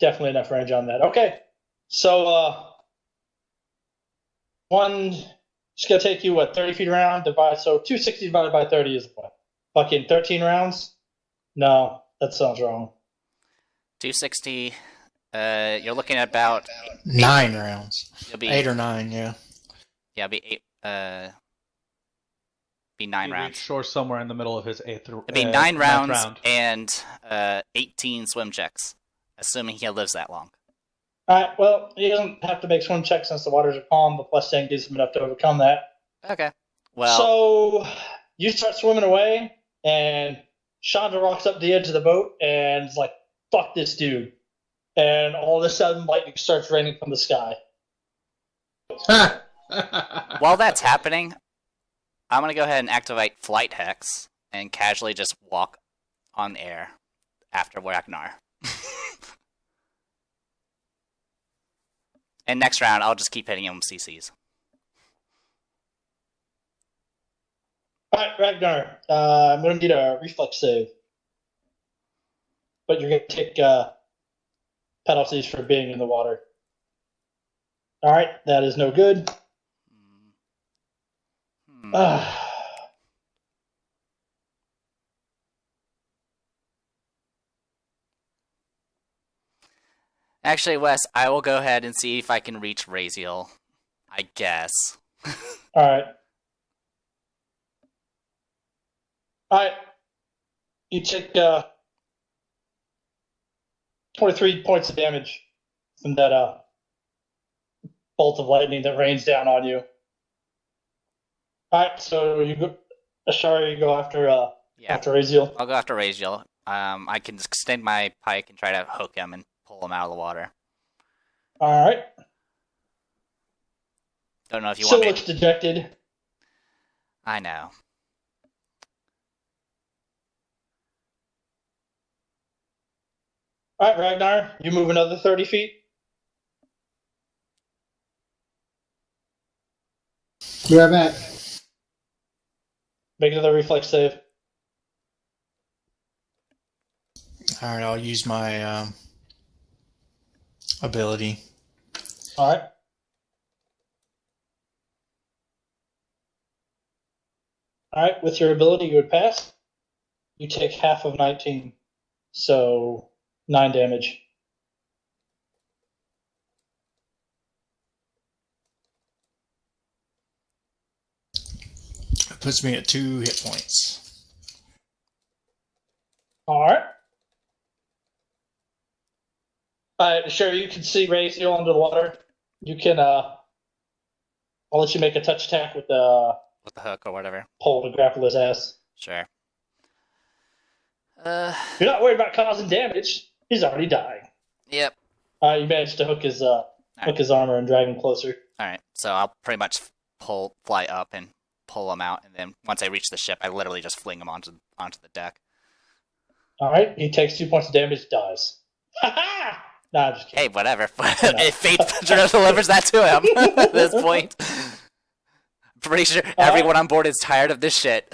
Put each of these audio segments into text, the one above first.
definitely enough range on that. Okay, so one it's gonna take you 30 feet around. So 260 divided by 30 is what? Fucking 13 rounds? No, that sounds wrong. 260. You're looking at about 9 rounds. You'll be 8 or 9, yeah. Yeah, be 8. Be 9 He rounds. reached shore somewhere in the middle of his It'd be 9 rounds round. and 18 swim checks, assuming he lives that long. Alright, well, he doesn't have to make swim checks since the waters are calm, but plus 10 gives him enough to overcome that. Okay. Well, so you start swimming away, and Chandra walks up the edge of the boat and is like, fuck this dude. And all of a sudden, lightning starts raining from the sky. while that's happening, I'm going to go ahead and activate Flight Hex and casually just walk on air after Ragnar. And next round, I'll just keep hitting him with CCs. Alright, Ragnar, I'm going to need a reflex save. But you're going to take penalties for being in the water. Alright, that is no good. Actually, Wes, I will go ahead and see if I can reach Raziel. I guess. Alright. Alright. You take 23 points of damage from that bolt of lightning that rains down on you. Alright, so you go, Ashari, you go after after Raziel. I'll go after Raziel. I can extend my pike and try to hook him and pull him out of the water. Alright. Don't know if you Still want me. looks dejected. I know. Alright, Ragnar, you move another 30 feet. Be right back. Make another reflex save. Alright, I'll use my ability. Alright. Alright, with your ability, you would pass. You take half of 19, so 9 damage. It puts me at 2 hit points. Alright. Alright, sure, you can see Raziel under the water. You can, I'll let you make a touch attack with the hook or whatever. Pole to grapple his ass. Sure. You're not worried about causing damage. He's already dying. Yep. You managed to hook his armor and drag him closer. Alright, so I'll pretty much fly up and pull him out, and then once I reach the ship, I literally just fling him onto the deck. Alright, he takes 2 points of damage, dies. Ha-ha! Nah, I'm just kidding. Hey, whatever. If fate delivers that to him at this point. Pretty sure everyone on board is tired of this shit.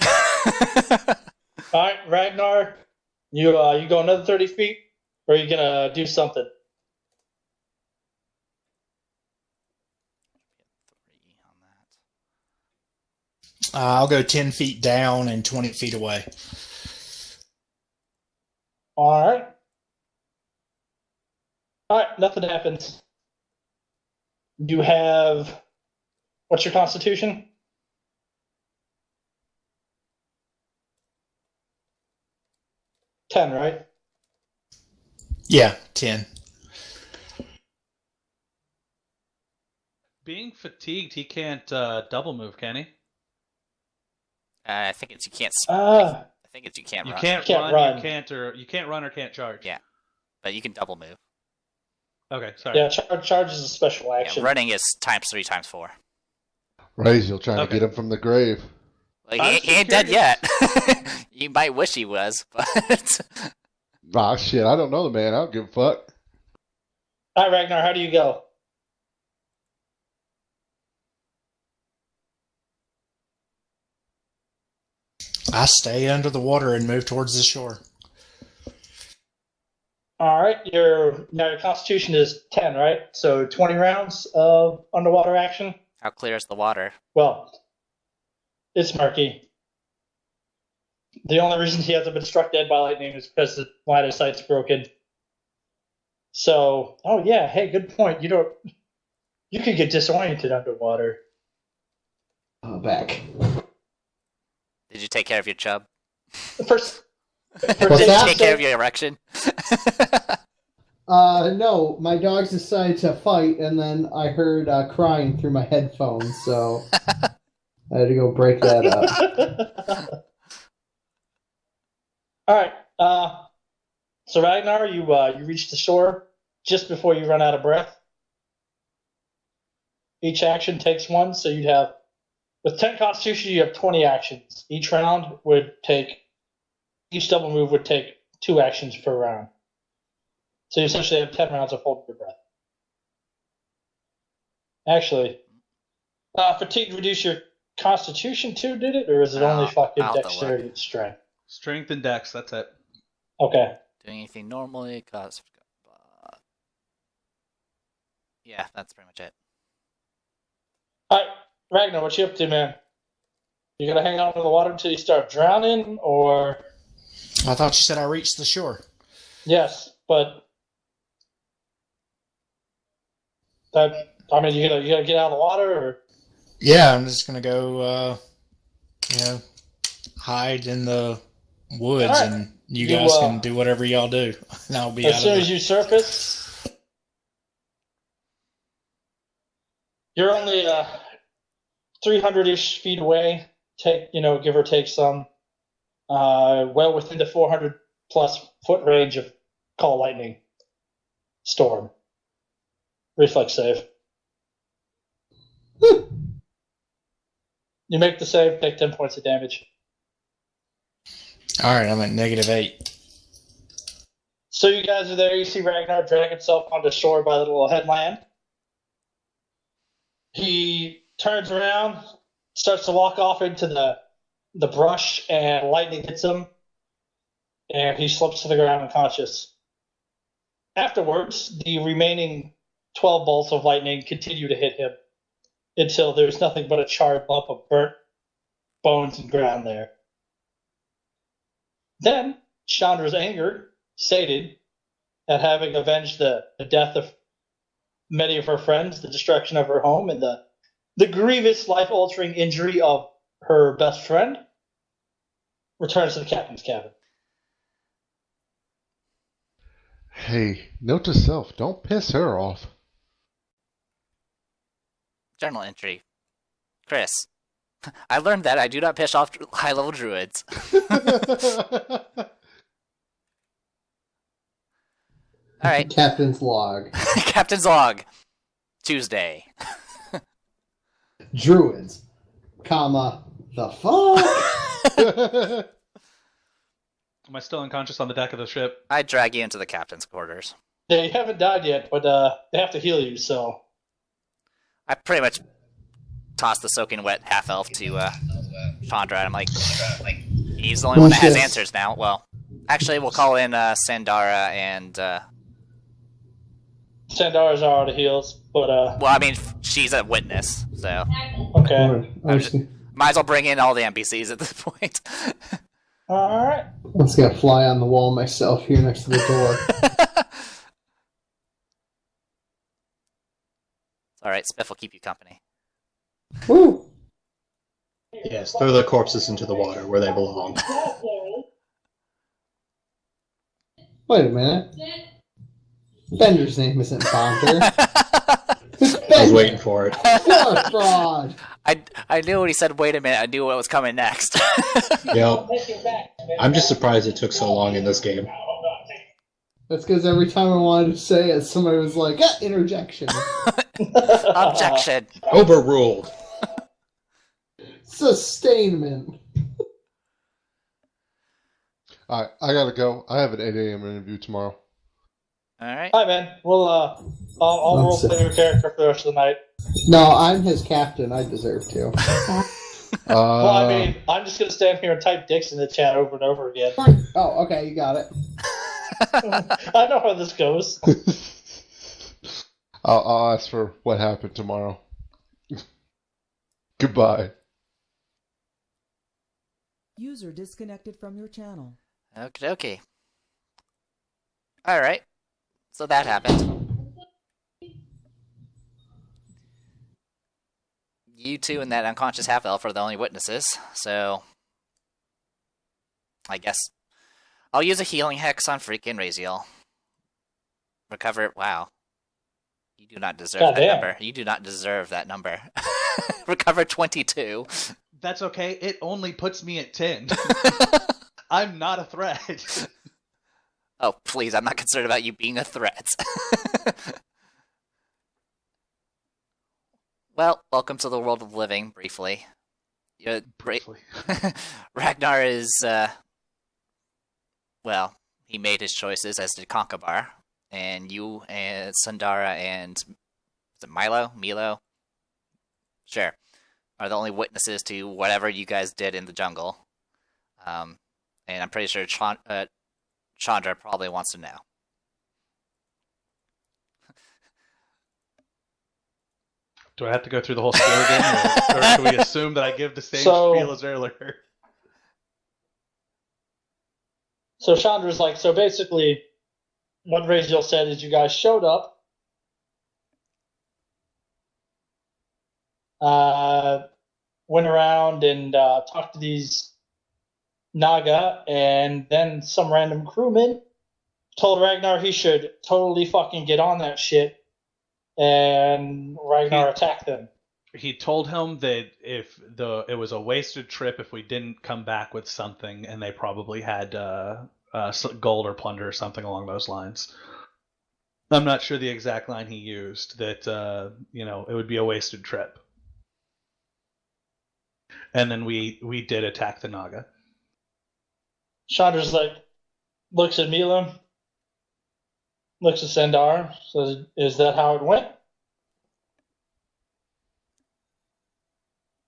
Alright, Ragnar, you go another 30 feet, or are you gonna do something? I'll go 10 feet down and 20 feet away. Alright. Alright, nothing happens. You have... What's your constitution? Ten, right? Yeah, 10. Being fatigued, he can't double move, can he? I think it's you can't. I think it's you can't You run. can't run. You can't run or can't charge. Yeah, but you can double move. Okay, sorry. Yeah, charge is a special action. Yeah, running is ×3 ×4. Raziel trying to get him from the grave. Like, he ain't dead yet. You might wish he was, but... Ah, shit, I don't know the man. I don't give a fuck. Alright, Ragnar, how do you go? I stay under the water and move towards the shore. All right, your Constitution is 10, right? So 20 rounds of underwater action. How clear is the water? Well, it's murky. The only reason he hasn't been struck dead by lightning is because the line of sight's broken. So, oh yeah, hey, good point. You could get disoriented underwater. Back. Did you take care of your chub? First, Did you take care of your erection? No, my dogs decided to fight, and then I heard crying through my headphones, so I had to go break that up. All right. So Ragnar, you reach the shore just before you run out of breath. Each action takes one, so you'd have with 10 Constitution, you have 20 actions. Each double move would take 2 actions per round. So you essentially have 10 rounds of holding your breath. Actually, fatigue reduce your Constitution too, did it? Or is it only fucking dexterity and strength? Strength and dex, that's it. Okay. Doing anything normally, cause... Yeah, that's pretty much it. Alright, Ragnar, what you up to, man? You gonna hang out in the water until you start drowning, or... I thought you said I reached the shore. Yes, but... you gonna get out of the water, or... Yeah, I'm just gonna go, hide in the woods, right. and you guys can do whatever y'all do. And I'll be as soon as you surface, you're only 300-ish feet away. Give or take some. Well within the 400+ foot range of call lightning storm. Reflex save. You make the save, take 10 points of damage. All right, I'm at -8. So you guys are there. You see Ragnar drag himself onto shore by the little headland. He turns around, starts to walk off into the brush, and lightning hits him, and he slips to the ground unconscious. Afterwards, the remaining 12 bolts of lightning continue to hit him until there's nothing but a charred lump of burnt bones and ground there. Then, Chandra's anger, sated at having avenged the death of many of her friends, the destruction of her home, and the grievous life-altering injury of her best friend, returns to the captain's cabin. Hey, note to self, don't piss her off. Journal entry. Chris, I learned that I do not piss off high-level druids. All right. Captain's log. Captain's log. Tuesday. Druids, the fuck? Am I still unconscious on the deck of the ship? I drag you into the captain's quarters. Yeah, you haven't died yet, but they have to heal you, so... I pretty much toss the soaking wet half-elf to Chandra, and I'm like, he's the only one that has answers now. Well, actually, we'll call in Sandara and... Sandara's already heals, but... Well, I mean, she's a witness, so... Okay. Might as well bring in all the NPCs at this point. Alright. I'm just gonna fly on the wall myself here next to the door. Alright, Spiff will keep you company. Woo! Yes, throw the corpses into the water where they belong. Wait a minute. Bender's name isn't Bonter. I was waiting for it. What fraud! I knew when he said, wait a minute, I knew what was coming next. Yep. I'm just surprised it took so long in this game. That's because every time I wanted to say it, somebody was like, interjection. Objection. Overruled. Sustainment. Alright, I gotta go. I have an 8 a.m. interview tomorrow. Alright. Hi, man. I'll roll play your character for the rest of the night. No, I'm his captain. I deserve to. Well, I mean, I'm just going to stand here and type dicks in the chat over and over again. Oh, okay, you got it. I know how this goes. I'll ask for what happened tomorrow. Goodbye. User disconnected from your channel. Okie dokie. Alright. So that happened. You two and that unconscious half-elf are the only witnesses, so... I guess I'll use a healing hex on freaking Raziel. Recover... Wow. You do not deserve that number. You do not deserve that number. Recover 22. That's okay. It only puts me at 10. I'm not a threat. Oh, please. I'm not concerned about you being a threat. Well, welcome to the world of living, briefly. Briefly. Ragnar is, well, he made his choices, as did Conkabar. And you and Sundara and, is it Milo? Sure. Are the only witnesses to whatever you guys did in the jungle. And I'm pretty sure Chandra probably wants to know. Do I have to go through the whole spiel again, or can we assume that I give the same spiel as earlier? So Chandra's like, so basically, what Raziel said is you guys showed up, went around and talked to these Naga, and then some random crewman told Ragnar he should totally fucking get on that shit, and Ragnar attacked them. He told him that it was a wasted trip if we didn't come back with something, and they probably had gold or plunder or something along those lines. I'm not sure the exact line he used, that it would be a wasted trip. And then we did attack the Naga. Chandra's like, looks at Mila, looks at Sandar, says, is that how it went?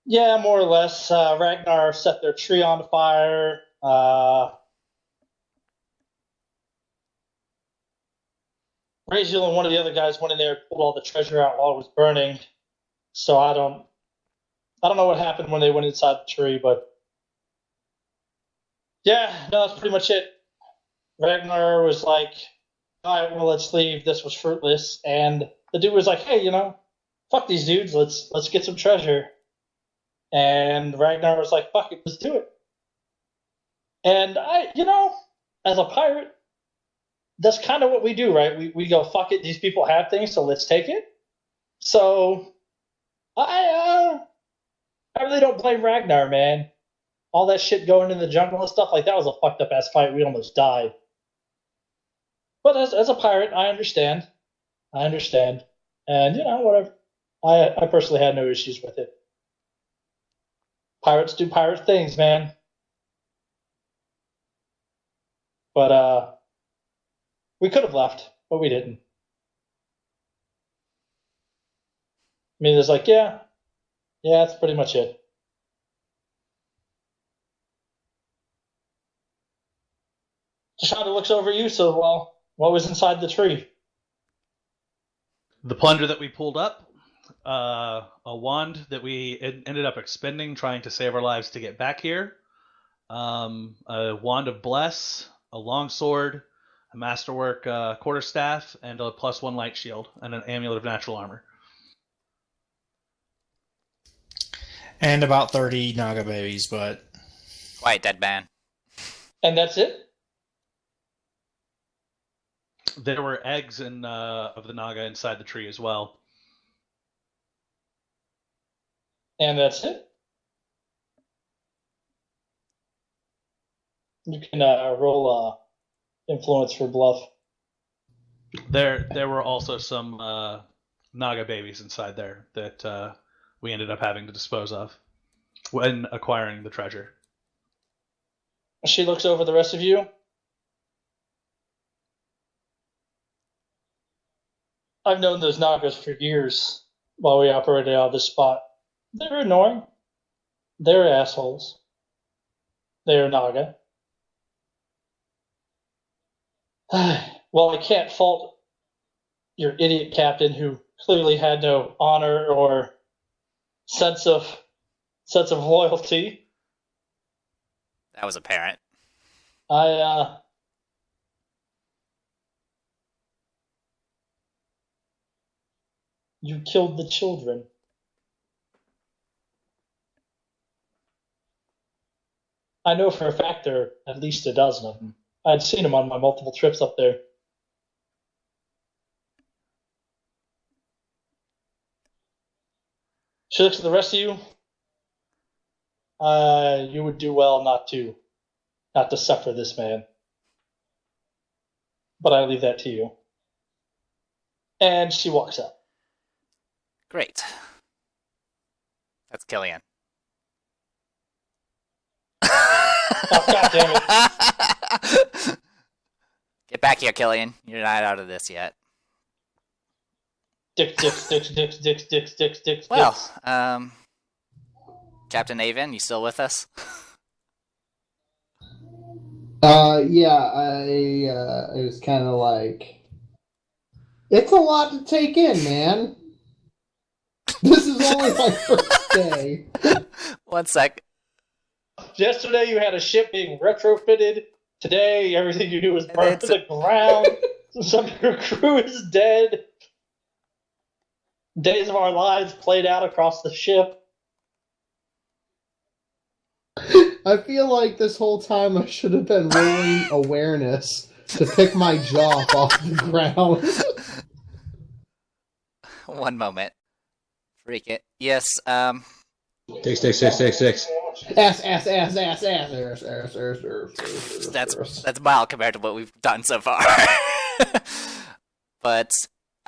Yeah, more or less. Ragnar set their tree on fire. Raziel and one of the other guys went in there and pulled all the treasure out while it was burning. So I don't know what happened when they went inside the tree, but yeah, no, that's pretty much it. Ragnar was like, all right, well, let's leave. This was fruitless. And the dude was like, hey, fuck these dudes. Let's get some treasure. And Ragnar was like, fuck it, let's do it. And as a pirate, that's kind of what we do, right? We go, fuck it, these people have things, so let's take it. So I really don't blame Ragnar, man. All that shit going in the jungle and stuff, like that was a fucked up ass fight. We almost died. But as a pirate, I understand. And whatever. I personally had no issues with it. Pirates do pirate things, man. But we could have left, but we didn't. I mean, it's like, yeah, that's pretty much it. Shonda looks over at you, so, well, what was inside the tree? The plunder that we pulled up, a wand that we ended up expending trying to save our lives to get back here, a wand of bless, a long sword, a masterwork quarterstaff, and a +1 light shield, and an amulet of natural armor. And about 30 Naga babies, but... Quiet, dead man. And that's it? There were eggs of the Naga inside the tree as well. And that's it? You can roll influence for bluff. There were also some Naga babies inside there that we ended up having to dispose of when acquiring the treasure. She looks over the rest of you. I've known those Nagas for years while we operated out of this spot. They're annoying. They're assholes. They're Naga. Well, I can't fault your idiot captain who clearly had no honor or sense of loyalty. That was apparent. You killed the children. I know for a fact there are at least a dozen of them. I'd seen them on my multiple trips up there. She looks at the rest of you. You would do well not to suffer this man. But I leave that to you. And she walks out. Great. That's Killian. Oh, God damn it. Get back here, Killian. You're not out of this yet. Dicks. Well, Captain Avon, you still with us? Yeah, I was kind of like, it's a lot to take in, man. This is only my first day. 1 sec. Yesterday you had a ship being retrofitted. Today everything you do is burned to the ground. Some of your crew is dead. Days of our lives played out across the ship. I feel like this whole time I should have been rolling awareness to pick my jaw off the ground. 1 moment. Freak it. Yes, Dicks. That's mild compared to what we've done so far. But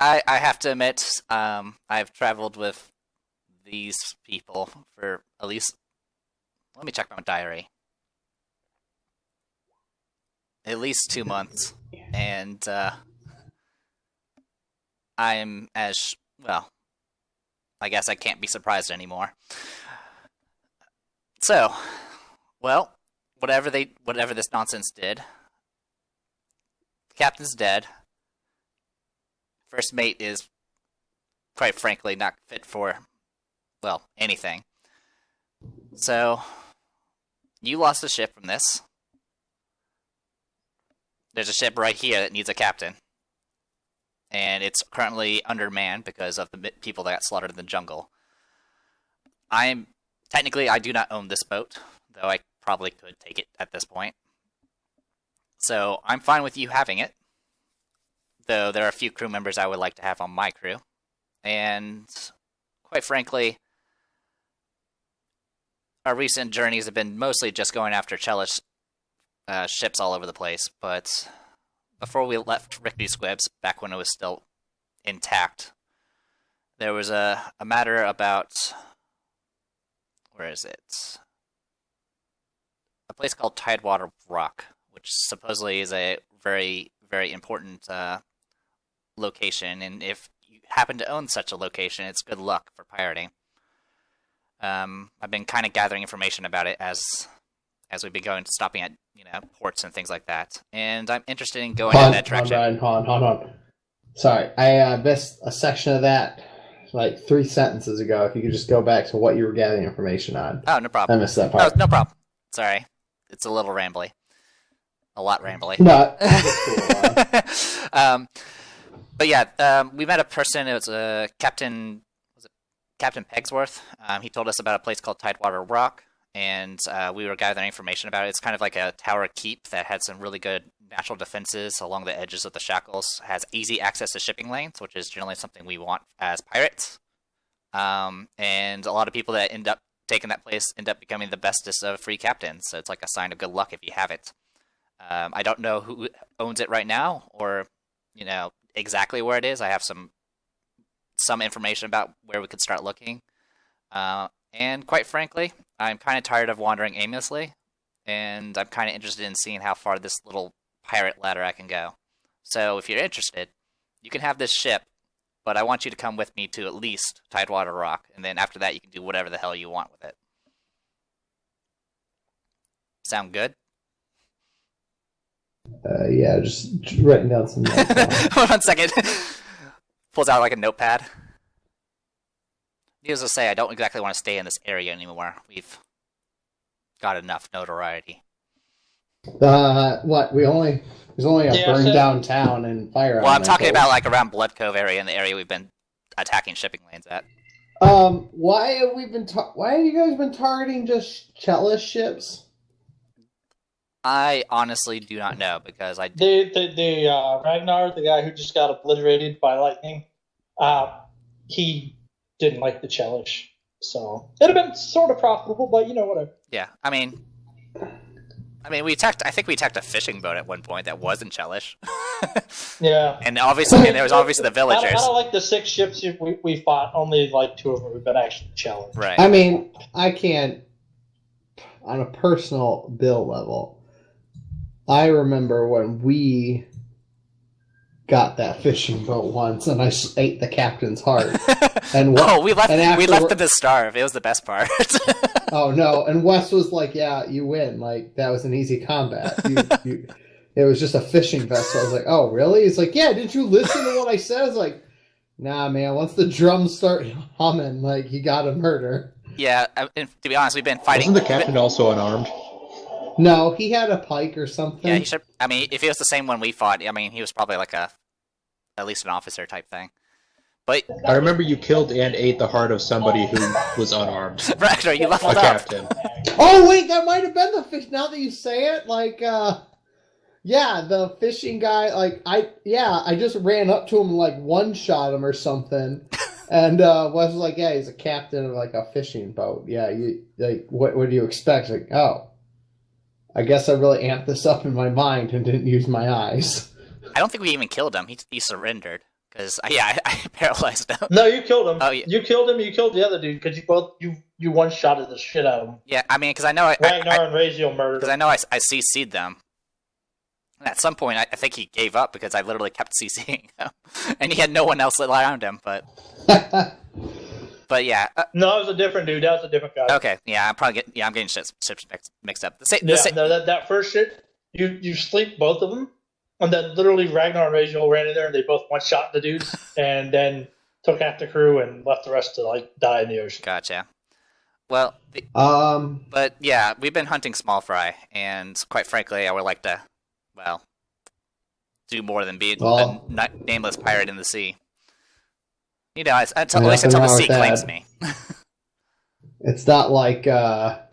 I have to admit, I've traveled with these people for at least, let me check my diary, at least 2 months, and I'm well, I guess I can't be surprised anymore. So, well, whatever this nonsense did, the captain's dead. First mate is, quite frankly, not fit for, well, anything. So, you lost a ship from this. There's a ship right here that needs a captain. And it's currently undermanned because of the people that got slaughtered in the jungle. Technically, I do not own this boat, though I probably could take it at this point. So, I'm fine with you having it. Though there are a few crew members I would like to have on my crew. And, quite frankly, our recent journeys have been mostly just going after Chelish ships all over the place, but before we left Rickety Squibs, back when it was still intact, there was a matter about, where is it? A place called Tidewater Rock, which supposedly is a very, very important location, and if you happen to own such a location, it's good luck for pirating. I've been kind of gathering information about it as we've been stopping at ports and things like that, and I'm interested in going in that direction. Hold on. Sorry, I missed a section of that like 3 sentences ago. If you could just go back to what you were gathering information on. Oh, no problem. I missed that part. No problem. Sorry, it's a little rambly, a lot rambly. No. But yeah, we met a person. It was Captain Pegsworth. He told us about a place called Tidewater Rock, and we were gathering information about it. It's kind of like a tower keep that had some really good natural defenses along the edges of the Shackles. Has easy access to shipping lanes, which is generally something we want as pirates. And a lot of people that end up taking that place end up becoming the bestest of free captains. So it's like a sign of good luck if you have it. I don't know who owns it right now, or exactly where it is. I have some information about where we could start looking. And quite frankly, I'm kind of tired of wandering aimlessly, and I'm kind of interested in seeing how far this little pirate ladder I can go. So if you're interested, you can have this ship, but I want you to come with me to at least Tidewater Rock, and then after that you can do whatever the hell you want with it. Sound good? Yeah, just writing down some notes. Hold on a second. Pulls out like a notepad. Needless to say, I don't exactly want to stay in this area anymore. We've got enough notoriety. What? There's only a Yeah, burned so- down town and fire. Well, I'm talking about like around Blood Cove area and the area we've been attacking shipping lanes at. Why have you guys been targeting just Chellish ships? I honestly do not know because I The Ragnar, the guy who just got obliterated by lightning, he didn't like the Chelish, so it'd have been sort of profitable, but whatever. yeah. I mean, we attacked. I think we attacked a fishing boat at one point that wasn't Chelish. Yeah. And there was obviously the I villagers. don't like the 6 ships we fought. Only like 2 of them have been actually challenged. Right. I mean, I can't. On a personal bill level, I remember when we got that fishing boat once, and I ate the captain's heart. And we left them to starve. It was the best part. Oh no! And Wes was like, "Yeah, you win. Like that was an easy combat. It was just a fishing vessel." I was like, "Oh really?" He's like, "Yeah. Didn't you listen to what I said?" I was like, "Nah, man. Once the drums start humming, like you gotta murder." Yeah. And to be honest, we've been fighting. Wasn't the captain also unarmed? No, he had a pike or something. Yeah, he should. I mean, if he was the same one we fought, I mean, he was probably like at least an officer type thing. But I remember you killed and ate the heart of somebody who was unarmed. Ragnar, you leveled A up. captain. Oh wait, that might have been the fish. Now that you say it, yeah, the fishing guy. I just ran up to him and like one shot him or something, and Wes was like, "Yeah, he's a captain of like a fishing boat. Yeah, you like what do you expect?" Like, oh, I guess I really amped this up in my mind and didn't use my eyes. I don't think we even killed him. He surrendered because I paralyzed him. No, you killed him. Oh, yeah. You killed him. You killed the other dude because you one-shotted the shit out of him. Yeah, I mean, because I know Ragnar and Raziel murdered because him. I know I CC'd them. And at some point, I think he gave up because I literally kept CCing him, and he had no one else around him. But yeah. No, it was a different dude. That was a different guy. Okay, yeah, I'm getting ships mixed up. That first shit, you sleep both of them, and then literally Ragnar and Raziel ran in there, and they both one-shot the dudes, and then took half the crew and left the rest to like die in the ocean. Gotcha. Well, but yeah, we've been hunting small fry, and quite frankly, I would like to, do more than be a nameless pirate in the sea. At least until the sea claims me. It's not like I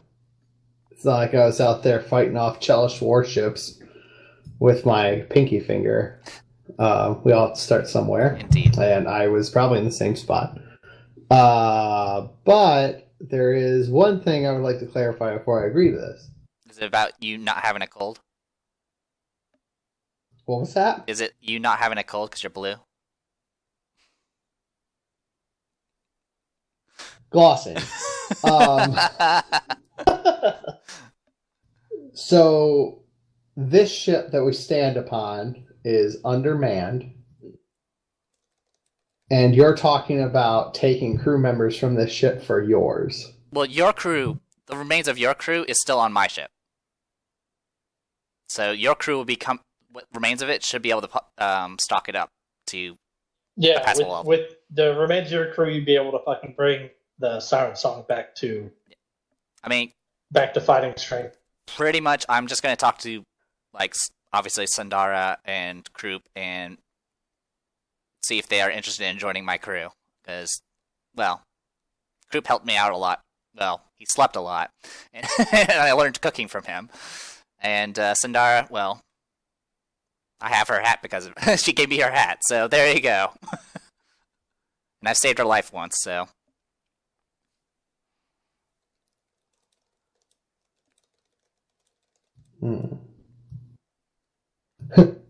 was out there fighting off Chelish warships with my pinky finger. We all have to start somewhere. Indeed. And I was probably in the same spot. But there is one thing I would like to clarify before I agree to this. Is it about you not having a cold? What was that? Is it you not having a cold because you're blue? Glossing. So, this ship that we stand upon is undermanned. And you're talking about taking crew members from this ship for yours. Well, your crew, the remains of your crew is still on my ship. So your crew will become, what remains of it should be able to stock it up to with the remains of your crew, you'd be able to fucking bring the Siren Song back to fighting strength. Pretty much, I'm just going to talk to, obviously Sandara and Kroop and see if they are interested in joining my crew. Because, Kroop helped me out a lot. Well, he slept a lot. And I learned cooking from him. And Sandara, I have her hat because she gave me her hat. So there you go. And I've saved her life once, so.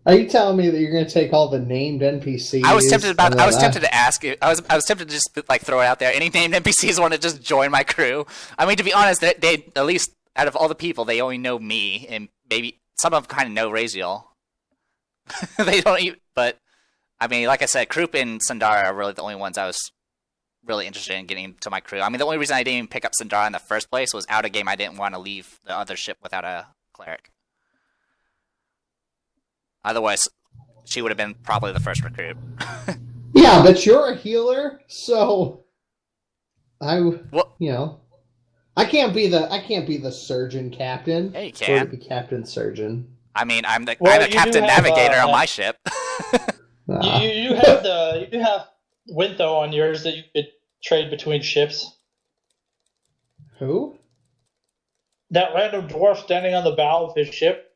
Are you telling me that you're going to take all the named NPCs? I was tempted to ask. I was tempted to just throw it out there. Any named NPCs want to just join my crew? I mean, to be honest, they at least out of all the people, they only know me, and maybe some of them kind of know Raziel. They don't even. But I mean, like I said, Kroop and Sandara are really the only ones I was really interested in getting to my crew. I mean, the only reason I didn't even pick up Sandara in the first place was out of game. I didn't want to leave the other ship without a cleric. Otherwise, she would have been probably the first recruit. Yeah, but you're a healer, so Well, I can't be the surgeon captain. yeah, you Or can. to be captain surgeon. I mean, I'm the Well, you do captain have, navigator on my ship. You do have Wintho on yours that you could trade between ships. Who? That random dwarf standing on the bow of his ship.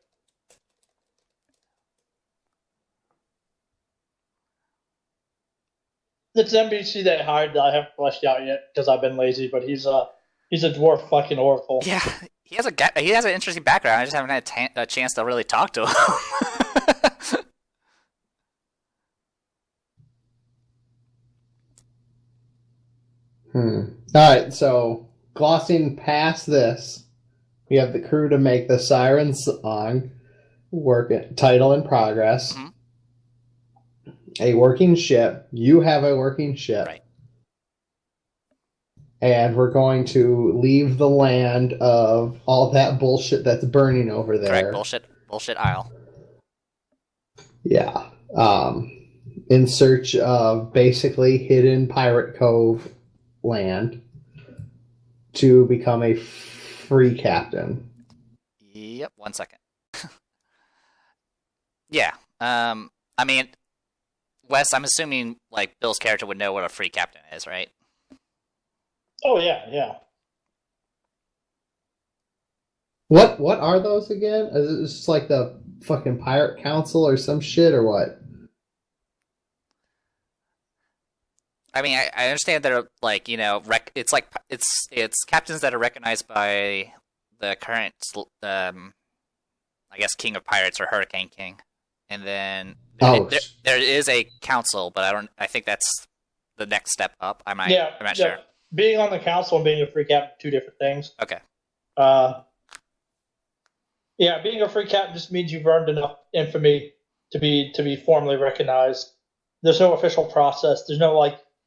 It's NBC they hired that I haven't fleshed out yet because I've been lazy, but he's a dwarf fucking oracle. Yeah, he has an interesting background. I just haven't had a chance to really talk to him. Alright, so glossing past this, we have the crew to make the Siren Song title in progress. Mhm. A working ship. You have a working ship. Right. And we're going to leave the land of all that bullshit that's burning over there. Correct, bullshit Isle. Yeah. In search of basically hidden Pirate Cove land to become a free captain. Yep, 1 second. Yeah. I mean, Wes, I'm assuming like Bill's character would know what a free captain is, right? Oh yeah. What are those again? Is it just like the fucking pirate council or some shit or what? I mean, I understand they're like, it's like it's captains that are recognized by the current, I guess, King of Pirates or Hurricane King, and then there is a council, but I think that's the next step up. I'm not sure. Being on the council and being a free captain, two different things. Okay. Yeah, being a free captain just means you've earned enough infamy to be formally recognized. There's no official process. There's no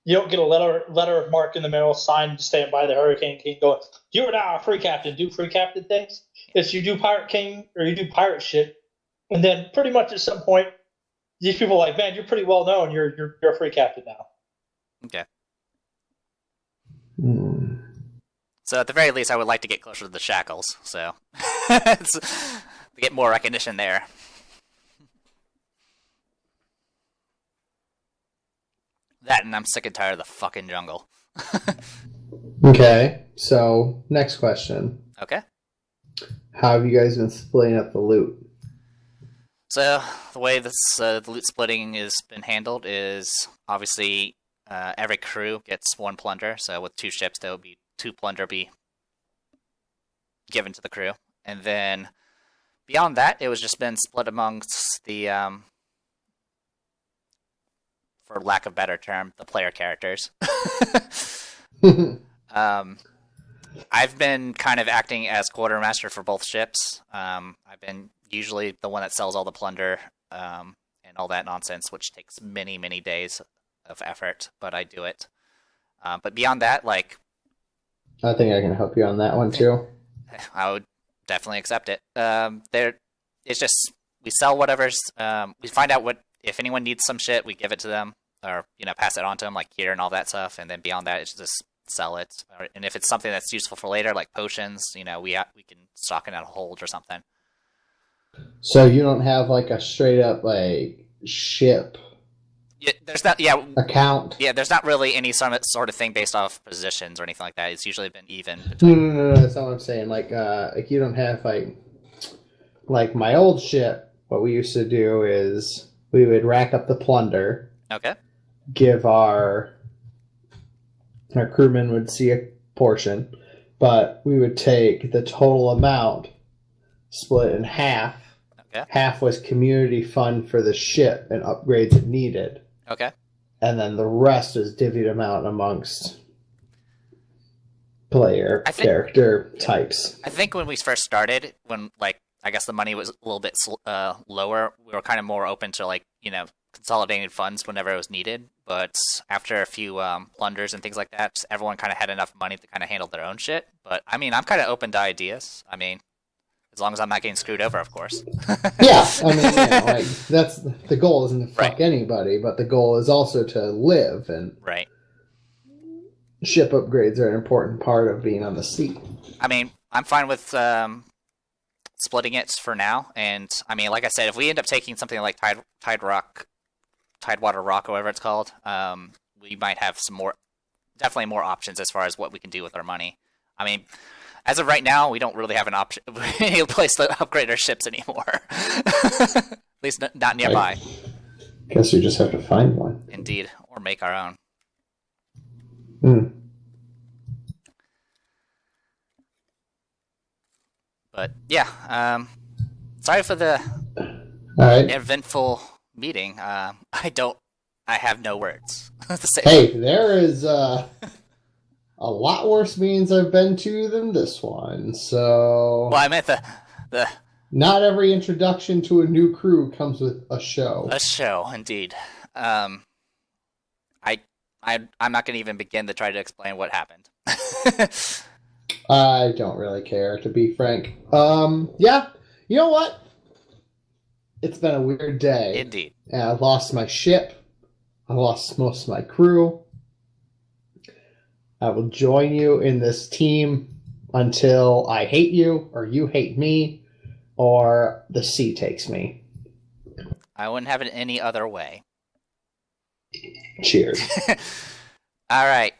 you don't get a letter of marque in the mail signed to stand by the Hurricane King going, you are now a free captain, do free captain things. It's you do Pirate King or you do pirate shit, and then pretty much at some point, these people are like, man, you're pretty well known. You're a free captain now. Okay. So at the very least, I would like to get closer to the Shackles, so to get more recognition there. That, and I'm sick and tired of the fucking jungle. Okay, so next question. Okay. How have you guys been splitting up the loot? So the way this the loot splitting has been handled is obviously every crew gets one plunder. So with 2 ships, there will be 2 plunder be given to the crew, and then beyond that, it was just been split amongst the, for lack of a better term, the player characters. I've been kind of acting as quartermaster for both ships. I've been usually the one that sells all the plunder and all that nonsense, which takes many, many days of effort, but I do it. But beyond that, I think I can help you on that one too. I would definitely accept it. It's just we sell whatever's. We find out if anyone needs some shit, we give it to them, or pass it on to them, like gear and all that stuff. And then beyond that, it's just sell it. And if it's something that's useful for later, like potions, we can stock it on a hold or something. So you don't have a straight up ship. Yeah, there's not. Yeah, account. Yeah, there's not really any sort of thing based off positions or anything like that. It's usually been even. No, that's not what I'm saying. You don't have like my old ship. What we used to do is we would rack up the plunder. Okay. Give our crewmen would see a portion, but we would take the total amount, split in half. Okay. Half was community fund for the ship and upgrades it needed. Okay. And then the rest is divvied amount amongst character types. I think when we first started, when I guess the money was a little bit lower, we were kind of more open to consolidating funds whenever it was needed. But after a few plunders and things like that, everyone kind of had enough money to kind of handle their own shit. But I mean, I'm kind of open to ideas. I mean, As long as I'm not getting screwed over, of course. Yeah, I mean, like that's the goal isn't to fuck anybody, but the goal is also to live, and right. Ship upgrades are an important part of being on the sea. I mean, I'm fine with splitting it for now, and I mean, like I said, if we end up taking something like Tidewater Rock, or whatever it's called, we might have definitely more options as far as what we can do with our money. I mean, as of right now, we don't really have any place to upgrade our ships anymore. At least not nearby. Guess you just have to find one. Indeed, or make our own. But yeah, sorry for the eventful meeting. I have no words to say. Hey, there is a lot worse meetings I've been to than this one. So, well, I meant the not every introduction to a new crew comes with a show. A show, indeed. I'm not going to even begin to try to explain what happened. I don't really care, to be frank. Yeah, you know what? It's been a weird day. Indeed. And I lost my ship. I lost most of my crew. I will join you in this team until I hate you, or you hate me, or the sea takes me. I wouldn't have it any other way. Cheers. All right.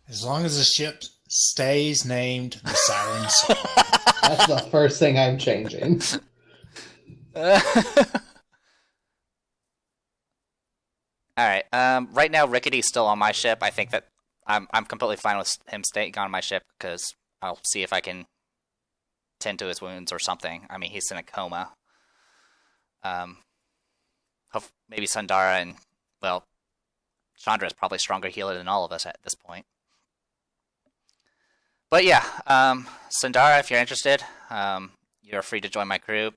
As long as the ship stays named the Siren Song. That's the first thing I'm changing. All right. Right now, Rickety's still on my ship. I think that I'm completely fine with him staying on my ship because I'll see if I can tend to his wounds or something. I mean, he's in a coma. Maybe Sundara and, well, Chandra is probably stronger healer than all of us at this point. But yeah, Sundara, if you're interested, you're free to join my crew.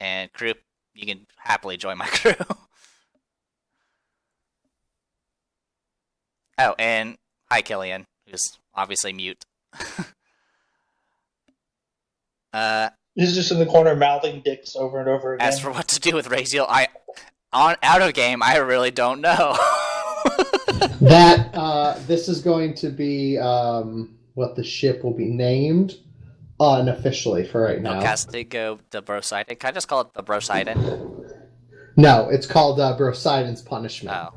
And crew, you can happily join my crew. Oh, and hi, Killian, who's obviously mute. He's just in the corner mouthing dicks over and over again. As for what to do with Raziel, out of game, I really don't know. This is going to be what the ship will be named unofficially for right now. Castigo de Brosidon. Can I just call it the Brosidon? No, it's called Brosidon's Punishment. Oh.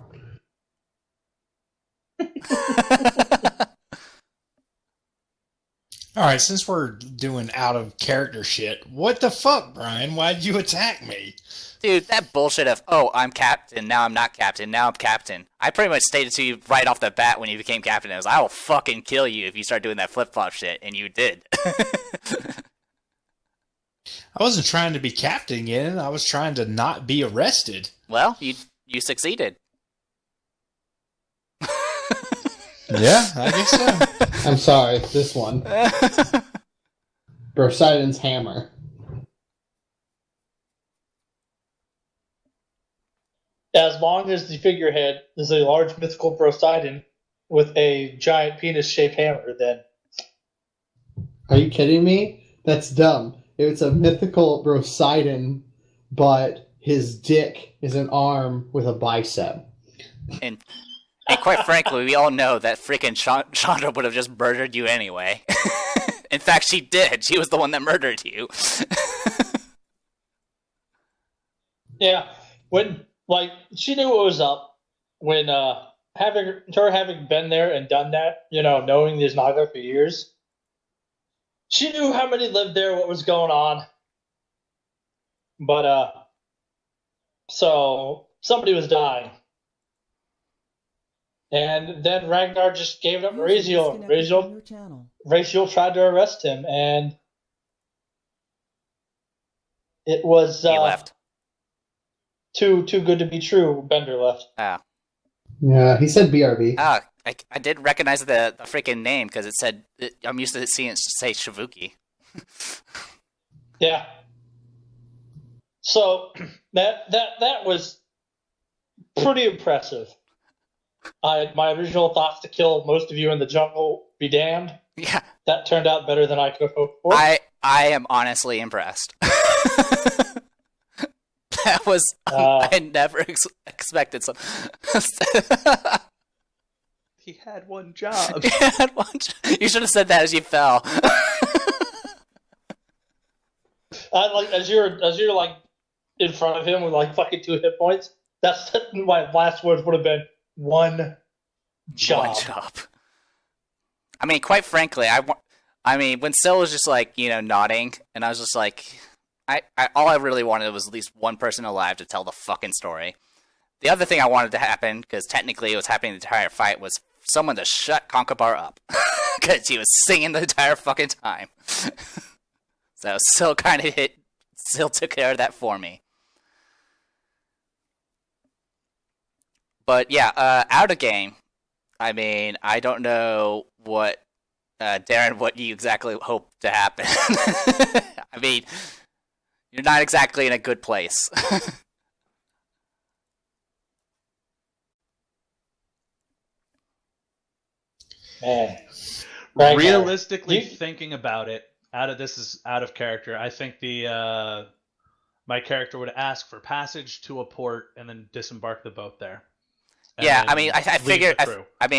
Alright, since we're doing out of character shit, what the fuck, Brian? Why'd you attack me? Dude, that bullshit of, oh, I'm captain, now I'm not captain, now I'm captain. I pretty much stated to you right off the bat when you became captain, I was, I will fucking kill you if you start doing that flip-flop shit, and you did. I wasn't trying to be captain again, I was trying to not be arrested. Well, you succeeded. Yeah, I guess so. I'm sorry, this one. Brosidon's Hammer. As long as the figurehead is a large mythical Brosidon with a giant penis-shaped hammer, then... Are you kidding me? That's dumb. It's a mythical Brosidon, but his dick is an arm with a bicep. And quite frankly, we all know that freaking Chandra would have just murdered you anyway. In fact, she did. She was the one that murdered you. Yeah, she knew what was up when having been there and done that, knowing these Naga for years. She knew how many lived there, what was going on. But so somebody was dying. And then Ragnar just gave up Raziel. Raziel tried to arrest him, and it was he left. Too good to be true. Bender left. Oh. Yeah, he said BRB. Oh, I did recognize the freaking name because it said I'm used to seeing it say Shivuki. Yeah. So that was pretty impressive. My original thoughts to kill most of you in the jungle be damned. Yeah. That turned out better than I could have hoped for. I I am honestly impressed. That was I never expected some. He had one job. You should have said that as you fell. As you're like in front of him with like fucking 2 hit points. That's my last words would have been one job. One job. I mean, quite frankly, I mean, when Syl was just like, nodding, and I was just like, all I really wanted was at least one person alive to tell the fucking story. The other thing I wanted to happen, because technically it was happening the entire fight, was someone to shut Conkabar up. Because he was singing the entire fucking time. So Syl Syl took care of that for me. But yeah, out of game, I mean, I don't know what, Darren, what you exactly hope to happen. I mean, you're not exactly in a good place. Man. Realistically thinking about it, this is out of character. I think my character would ask for passage to a port and then disembark the boat there. Yeah, I mean, I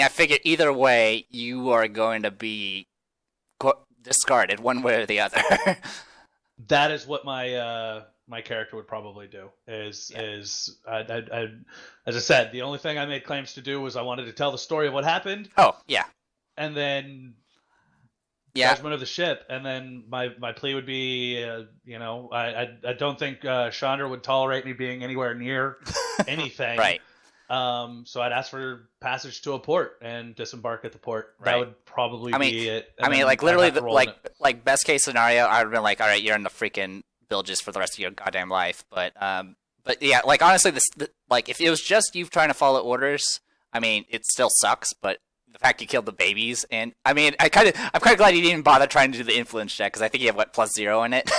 figured either way, you are going to be discarded one way or the other. That is what my character would probably do. As I said, the only thing I made claims to do was I wanted to tell the story of what happened. Oh yeah, and then judgment of the ship, and then my plea would be, I don't think Chandra would tolerate me being anywhere near anything. Right. So I'd ask for passage to a port and disembark at the port. Right. That would probably be it. I mean, like literally, like best case scenario, I would have been like, all right, you're in the freaking bilges for the rest of your goddamn life. But yeah, like honestly, like if it was just you trying to follow orders, I mean, it still sucks. But the fact you killed the babies, and I mean, I'm kind of glad you didn't even bother trying to do the influence check, because I think you have +0 in it.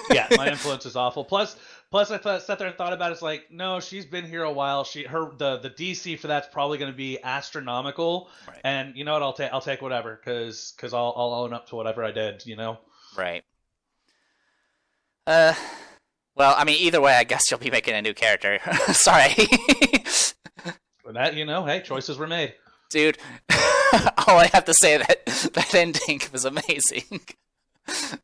Yeah, my influence is awful. Plus I sat there and thought about it. It's like, no, she's been here a while. The DC for that's probably going to be astronomical. Right. And you know what? I'll take whatever, because I'll own up to whatever I did. Right. Well, I mean, either way, I guess you'll be making a new character. Sorry. That hey, choices were made. Dude, all I have to say that ending was amazing. I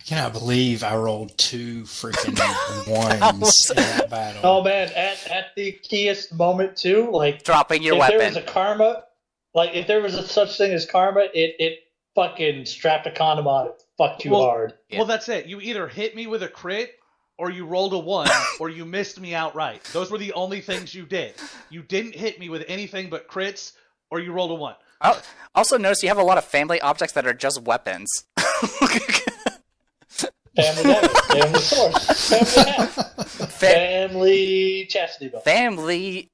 cannot believe I rolled 2 freaking ones in that battle. Oh man, at the keyest moment too, like dropping your if weapon. If there was a karma, like if there was a such thing as karma, it fucking strapped a condom on it. Fucked you hard. Yeah. Well, that's it. You either hit me with a crit, or you rolled a 1, or you missed me outright. Those were the only things you did. You didn't hit me with anything but crits, or you rolled a 1. Also, notice you have a lot of family objects that are just weapons. Family knife, family sword, family hat, family chastity belt, family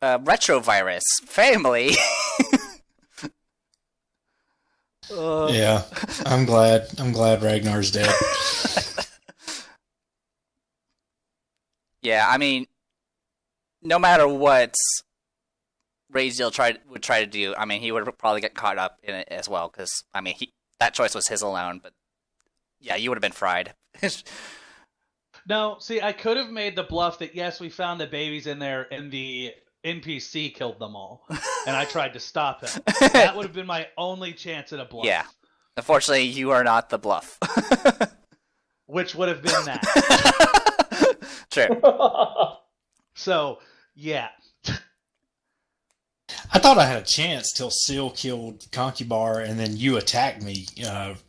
retrovirus, family. Yeah, I'm glad Ragnar's dead. Yeah, I mean, no matter what Raziel would try to do, I mean, he would probably get caught up in it as well, because, I mean, that choice was his alone, but yeah, you would have been fried. No, see, I could have made the bluff that, yes, we found the babies in there, and the NPC killed them all, and I tried to stop him. That would have been my only chance at a bluff. Yeah. Unfortunately, you are not the bluff. Which would have been that. True. So, yeah. I thought I had a chance till Seal killed Conkybar and then you attacked me,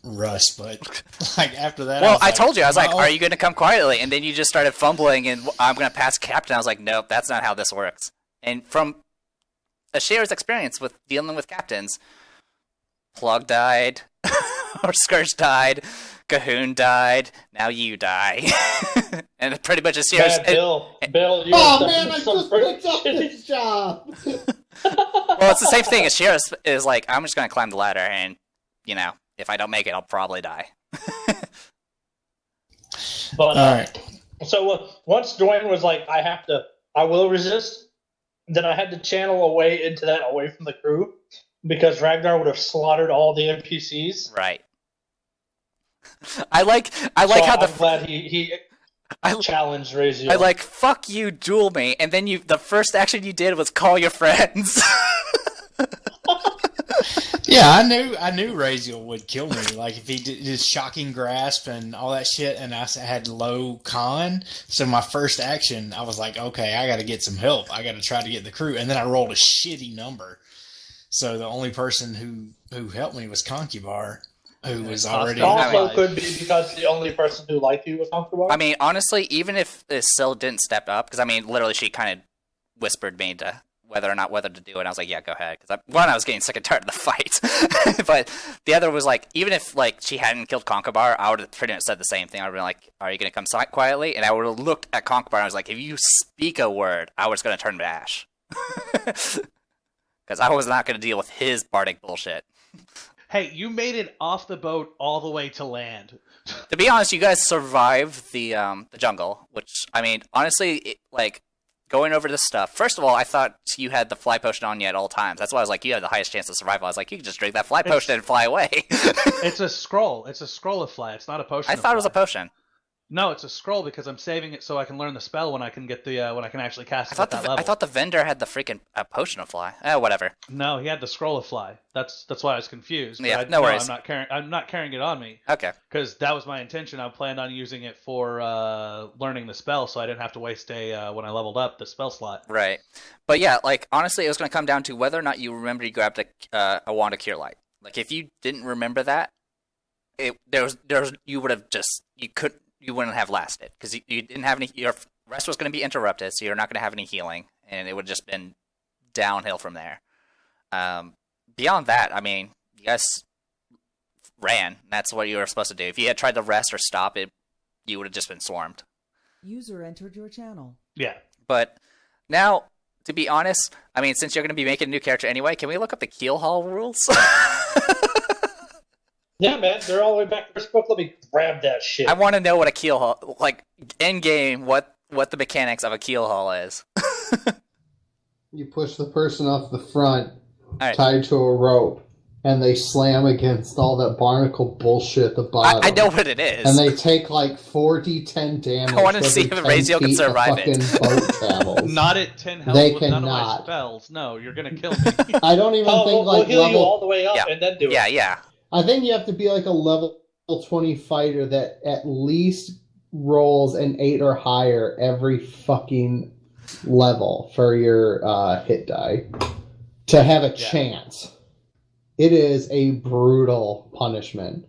Russ, but like after that... Well, I told you, I was like, are you going to come quietly? And then you just started fumbling and I'm going to pass Captain. I was like, nope, that's not how this works. And from Ashira's experience with dealing with captains, Plug died, or Scourge died, Cahoon died, now you die. And pretty much Ashira's... Bill, you man, I just picked up this job! Well, it's the same thing. Ashira is like, I'm just going to climb the ladder, and, if I don't make it, I'll probably die. But, all right. So once Dwayne was like, I will resist, then I had to channel away into that, away from the crew, because Ragnar would have slaughtered all the NPCs. Right. I like So how I'm glad he challenged Raziel. I like, fuck you, duel me, and then the first action you did was call your friends. Yeah, I knew Raziel would kill me. Like if he did his shocking grasp and all that shit, and I had low con. So my first action, I was like, okay, I got to get some help. I got to try to get the crew, and then I rolled a shitty number. So the only person who helped me was Concubar, who was already. It also could be because the only person who liked you was Concubar. I mean, honestly, even if Syl didn't step up, because I mean, literally, she kind of whispered me to whether to do it. And I was like, yeah, go ahead. Because I was getting sick and tired of the fight. But the other was like, even if like she hadn't killed Concubar, I would have pretty much said the same thing. I would have been like, are you going to come quietly? And I would have looked at Concubar and I was like, if you speak a word, I was going to turn to ash. Because I was not going to deal with his bardic bullshit. Hey, you made it off the boat all the way to land. To be honest, you guys survived the jungle, which, I mean, honestly, going over this stuff, first of all, I thought you had the fly potion on you at all times. That's why I was like, you have the highest chance of survival. I was like, you can just drink that fly potion and fly away. It's a scroll. It's a scroll of fly. It's not a potion. I thought it was a potion. No, it's a scroll because I'm saving it so I can learn the spell when I can get the when I can actually cast it I at that level. I thought the vendor had the freaking potion of fly. Whatever. No, he had the scroll of fly. That's why I was confused. Yeah, no worries. I'm not carrying it on me. Okay. Because that was my intention. I planned on using it for learning the spell, so I didn't have to waste when I leveled up the spell slot. Right. But yeah, like honestly, it was going to come down to whether or not you remember you grabbed a wand of cure light. Like if you didn't remember that, you would have just you wouldn't have lasted because you didn't have any. Your rest was going to be interrupted, so you're not going to have any healing, and it would have just been downhill from there. Beyond that, I mean, you guys ran. That's what you were supposed to do. If you had tried to rest or stop it, you would have just been swarmed. User entered your channel. Yeah. But now, to be honest, I mean, since you're going to be making a new character anyway, can we look up the Keel Hall rules? Yeah, man, they're all the way back to first book. Let me grab that shit. I want to know what a keel haul, like in game, what the mechanics of a keel haul is. You push the person off the front, right, tied to a rope, and they slam against all that barnacle bullshit at the bottom. I know what it is. And they take like 4d10 damage. I want to see if Raziel can survive it. Boat travels. Not at 10 health They with none of my cannot. spells. No, you're going to kill me. I don't even think we'll like heal level... you all the way up and then do it. Yeah. I think you have to be like a level 20 fighter that at least rolls an 8 or higher every fucking level for your hit die to have a chance. It is a brutal punishment.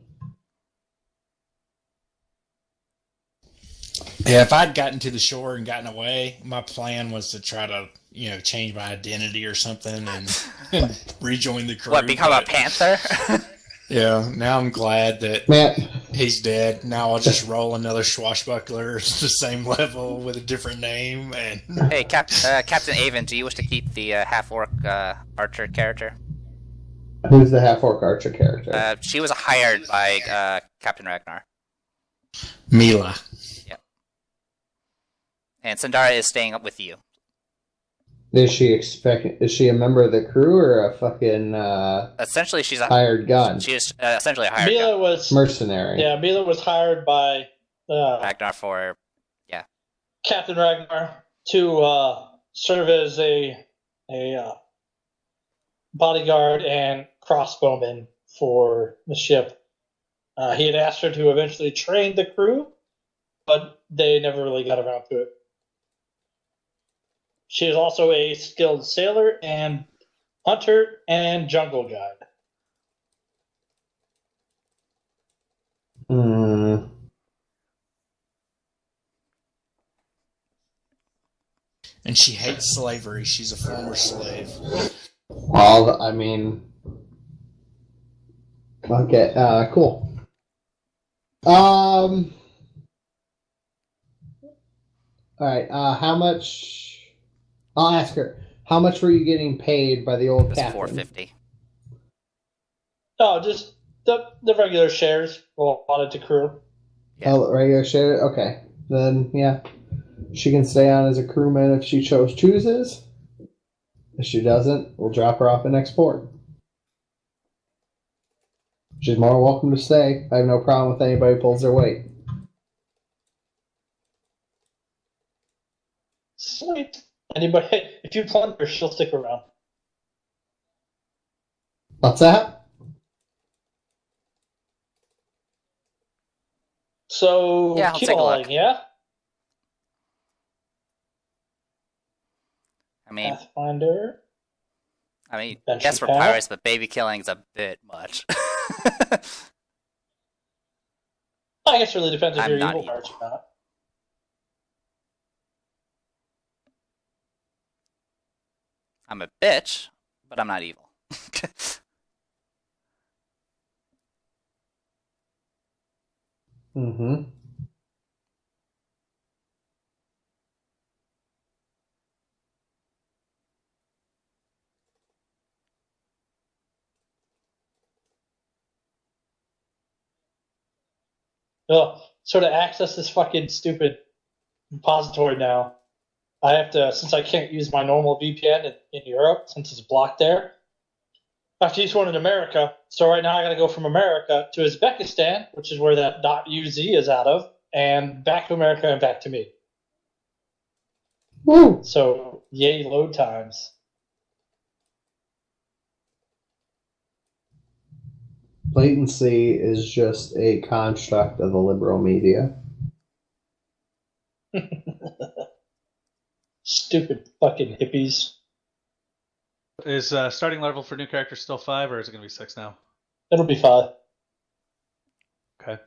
Yeah, if I'd gotten to the shore and gotten away, my plan was to try to, change my identity or something and rejoin the crew. What, become a panther? Yeah, now I'm glad that he's dead. Now I'll just roll another swashbuckler at the same level with a different name. And Hey, Captain Avon, do you wish to keep the half-orc archer character? Who's the half-orc archer character? She was hired by Captain Ragnar. Mila. Yep. And Sandara is staying up with you. Is she a member of the crew or a fucking essentially she's a hired gun? She is essentially a hired Mila gun. was mercenary. Yeah, Mila was hired by Ragnar for Captain Ragnar to serve as a bodyguard and crossbowman for the ship. He had asked her to eventually train the crew, but they never really got around to it. She is also a skilled sailor and hunter and jungle guide. And she hates slavery. She's a former slave. Okay, cool. Alright, how much... I'll ask her. How much were you getting paid by the old captain? $450. Oh, just the regular shares allotted to crew. Yeah. Oh, regular share? Okay. Then, yeah. She can stay on as a crewman if she chooses. If she doesn't, we'll drop her off at next port. She's more welcome to stay. I have no problem with anybody who pulls their weight. Sweet. Anybody, if you plunder, she'll stick around. What's that? So, Yeah, I'll take a look. yeah? I mean, Pathfinder. Adventure yes, for path. pirates, but baby killing's a bit much. I guess it really depends if I'm you're not evil evil. pirates or not. I'm a bitch, but I'm not evil. Mm-hmm. Ugh. So to access this fucking stupid repository now, I have to, since I can't use my normal VPN in Europe, since it's blocked there, I have to use one in America. So right now I gotta go from America to Uzbekistan, which is where that .uz is out of, and back to America and back to me. Woo! So, yay load times. Latency is just a construct of the liberal media. Stupid fucking hippies. Is starting level for new characters still 5, or is it going to be 6 now? It'll be fine. Okay.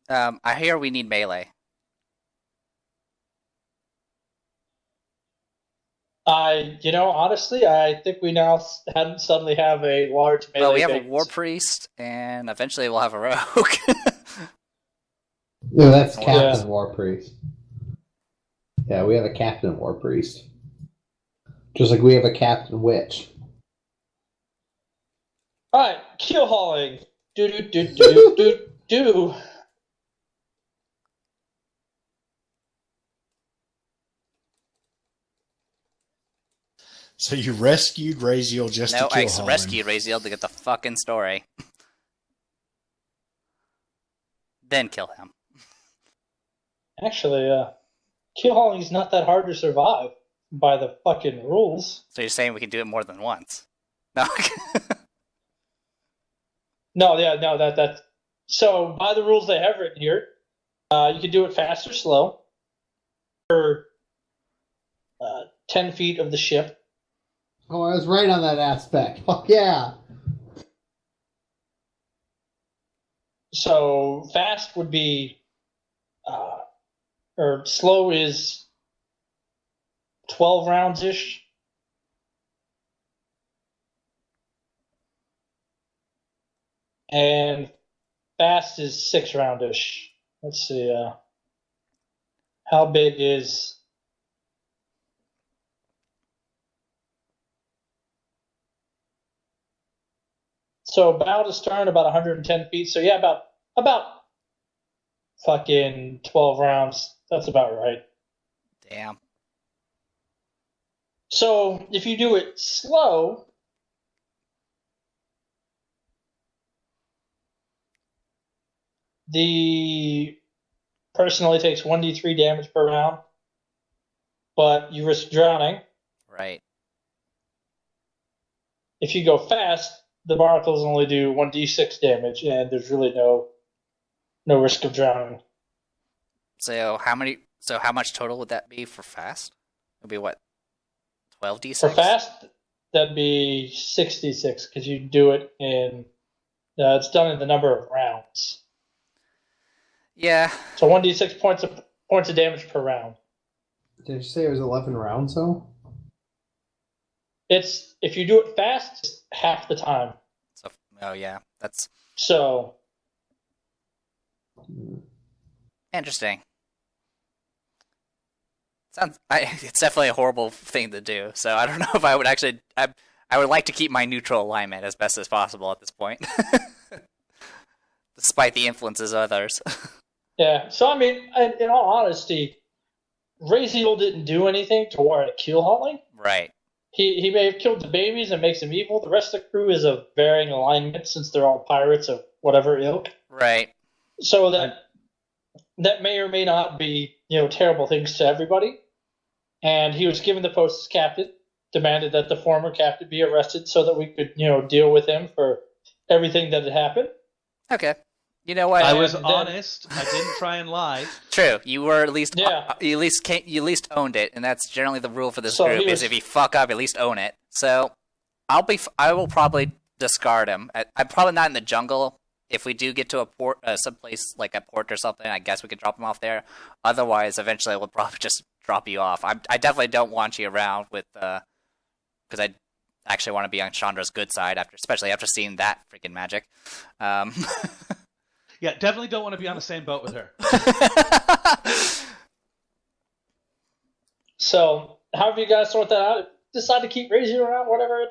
I hear we need melee. Honestly, I think we now suddenly have a large melee. Well, we have a base. war priest, and eventually we'll have a rogue. No, that's Yeah. Captain War Priest. Yeah, we have a Captain War Priest. Just like we have a Captain Witch. Alright, keel hauling. Do. So you rescued Raziel just No, to I kill him. rescued Raziel to get the fucking story. Then kill him. Actually, keel hauling is not that hard to survive by the fucking rules. So you're saying we can do it more than once? No. No, that's so by the rules they have written here, you can do it fast or slow for 10 feet of the ship. Oh, I was right on that aspect. Fuck yeah. So fast would be, or slow is 12 rounds ish. And fast is 6 roundish. Let's see. How big is? So bow to stern about 110 feet. So yeah, about fucking 12 rounds. That's about right. Damn. So if you do it slow, the person only takes 1d3 damage per round, but you risk drowning. Right. If you go fast, the barnacles only do 1d6 damage, and there's really no risk of drowning. So how much total would that be for fast? It would be what? 12d6? For fast, that'd be 66, because you do it in... it's done in the number of rounds. Yeah. So 1d6 points of damage per round. Did you say it was 11 rounds, though? It's if you do it fast, it's half the time. So, oh yeah, that's So interesting. It's definitely a horrible thing to do. So I don't know if I would actually. I would like to keep my neutral alignment as best as possible at this point, despite the influences of others. yeah. So I mean, in all honesty, Raziel didn't do anything to warrant a keel hauling. Right. he may have killed the babies and makes them evil. The rest of the crew is of varying alignment since they're all pirates of whatever ilk. Right. So that may or may not be, terrible things to everybody. And he was given the post as captain, demanded that the former captain be arrested so that we could, deal with him for everything that had happened. Okay. You know what? I was honest. I didn't try and lie. True. You were at least Yeah. you at least owned it, and that's generally the rule for this group. Is if you fuck up, at least own it. So I will probably discard him. I'm probably not in the jungle. If we do get to a port, someplace like a port or something, I guess we could drop him off there. Otherwise, eventually we'll probably just drop you off. I definitely don't want you around with because I actually want to be on Chandra's good side especially after seeing that freaking magic. Yeah, definitely don't want to be on the same boat with her. So, however you guys sort that out, decide to keep raising around, whatever.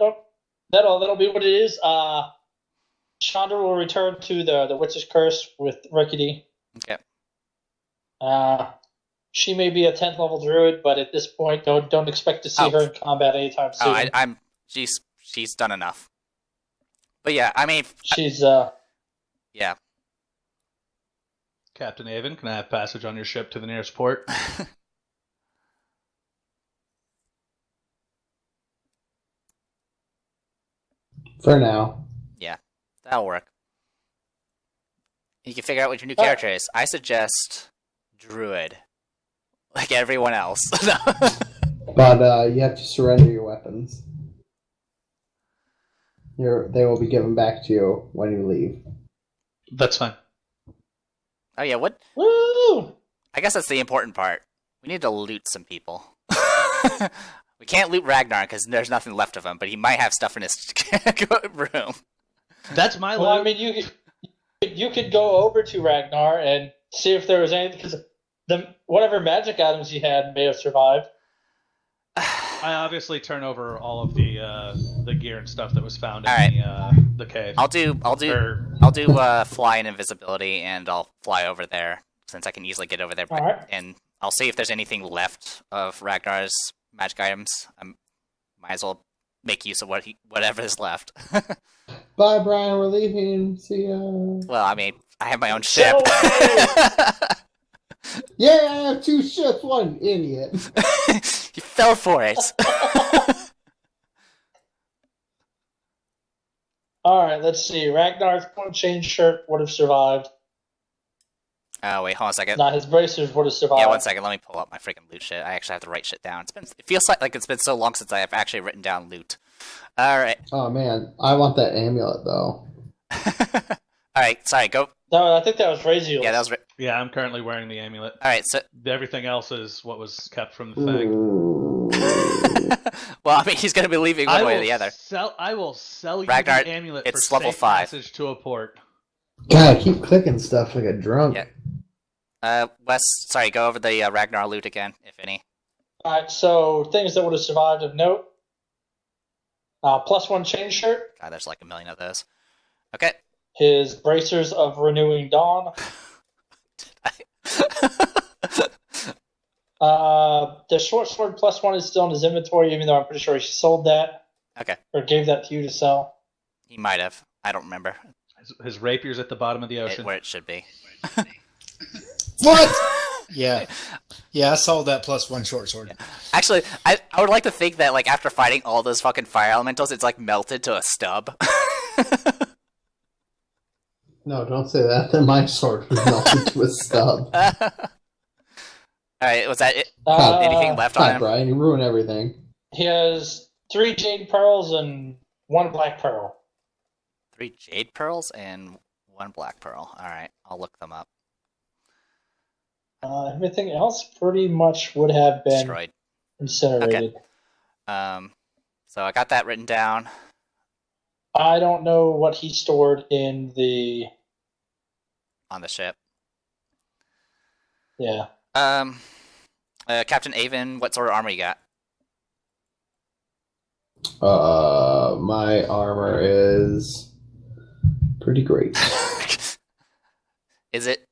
That'll be what it is. Chandra will return to the Witch's Curse with Rickety. Okay. She may be a 10th level druid, but at this point, don't expect to see her in combat anytime soon. She's done enough. But yeah, I mean, she's yeah. Captain Avon, can I have passage on your ship to the nearest port? For now. Yeah, that'll work. You can figure out what your new character is. I suggest druid, like everyone else. But you have to surrender your weapons. They will be given back to you when you leave. That's fine. Oh yeah, what? Woo! I guess that's the important part. We need to loot some people. We can't loot Ragnar because there's nothing left of him, but he might have stuff in his room. That's my loot. Well, I mean, you could go over to Ragnar and see if there was anything, because whatever magic items he had may have survived. I obviously turn over all of the gear and stuff that was found in the cave. I'll do fly and invisibility, and I'll fly over there since I can easily get over there. Right. And I'll see if there's anything left of Ragnar's magic items. I might as well make use of whatever is left. Bye, Brian. We're leaving. See ya. Well, I mean, I have my own ship. Yeah, I have 2 ships. One idiot. You fell for it. All right, let's see. Ragnar's chain shirt would have survived. Oh wait, hold on a second. Not his bracers would have survived. Yeah, 1 second. Let me pull up my freaking loot shit. I actually have to write shit down. It feels like it's been so long since I have actually written down loot. All right. Oh man, I want that amulet though. All right, sorry. Go. No, I think that was Raziel. Yeah, that was. Yeah, I'm currently wearing the amulet. All right, so everything else is what was kept from the thing. Well, I mean, he's going to be leaving one way or the other. I will sell you Ragnar, the amulet it's for level safe 5. passage to a port. God, I keep clicking stuff like a drunk. Yeah. Wes, sorry, go over the Ragnar loot again, if any. All right, so things that would have survived of note. +1 chain shirt. God, there's like a million of those. Okay. His bracers of renewing dawn. The short sword +1 is still in his inventory, even though I'm pretty sure he sold that. Okay. Or gave that to you to sell. He might have. I don't remember. His rapier's at the bottom of the ocean. Where it should be. What? Yeah. Yeah, I sold that +1 short sword. Yeah. Actually, I would like to think that like after fighting all those fucking fire elementals, it's like melted to a stub. No, don't say that. Then my sword was melted to a stub. Alright, was that it? Anything left on him? Brian, you ruin everything. He has 3 jade pearls and 1 black pearl. 3 jade pearls and 1 black pearl. Alright, I'll look them up. Everything else pretty much would have been Destroyed. incinerated. Okay. So I got that written down. I don't know what he stored in the... On the ship. Yeah. Captain Avon, what sort of armor you got? My armor is pretty great. Is it?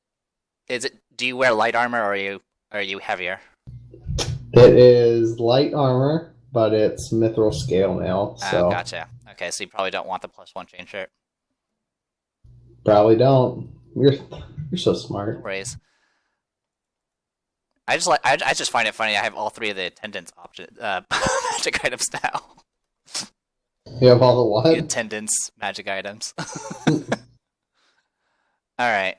Do you wear light armor or are you heavier? It is light armor, but it's mithril scale mail, so Oh, gotcha. Okay, so you probably don't want the +1 chain shirt. probably don't. You're so No smart. worries. I just find it funny. I have all 3 of the attendance option magic items now. You have all the what? The attendance magic items. Alright.